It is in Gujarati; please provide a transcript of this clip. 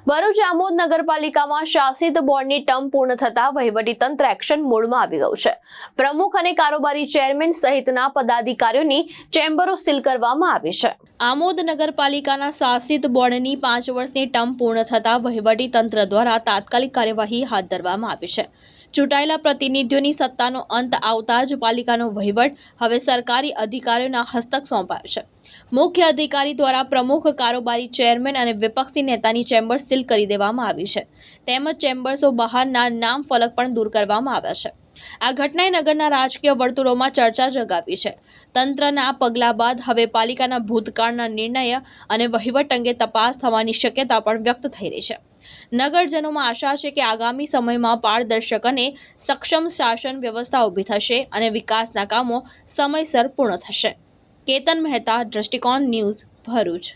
ભરૂચ આમોદ નગરપાલિકામાં શાસિત બોર્ડની ટર્મ પૂર્ણ થતા વહીવટીતંત્ર એક્શન મોડમાં આવી ગયું છે। પ્રમુખ અને કારોબારી ચેરમેન સહિતના પદાધિકારીઓની ચેમ્બરો સીલ કરવામાં આવી છે। આમોદ નગરપાલિકાના શાસિત બોર્ડની 5 વર્ષની ટર્મ પૂર્ણ થતા વહીવટીતંત્ર દ્વારા તાત્કાલિક કાર્યવાહી હાથ ધરવામાં આવી છે। ચૂંટાયેલા પ્રતિનિધિઓની સત્તાનો અંત આવતા જ પાલિકાનો વહીવટ હવે સરકારી અધિકારીઓના હસ્તક સોંપાયો છે। મુખ્ય અધિકારી દ્વારા પ્રમુખ, કારોબારી ચેરમેન અને વિપક્ષી નેતાની ચેમ્બર સીલ કરી દેવામાં આવી છે, તેમજ ચેમ્બર્સો બહારના નામ ફલક પણ દૂર કરવામાં આવ્યા છે। આ ઘટનાએ નગરના રાજકીય વર્તુળોમાં ચર્ચા જગાવી છે। તંત્રના પગલા બાદ હવે પાલિકાના ભૂતકાળના નિર્ણય અને વહીવટ અંગે તપાસ થવાની શક્યતા પણ વ્યક્ત થઈ રહી છે। નગરજનોમાં આશા છે કે આગામી સમયમાં પારદર્શક અને સક્ષમ શાસન વ્યવસ્થા ઊભી થશે અને વિકાસના કામો સમયસર પૂર્ણ થશે। કેતન મહેતા, દ્રષ્ટિકોણ ન્યૂઝ, ભરૂચ।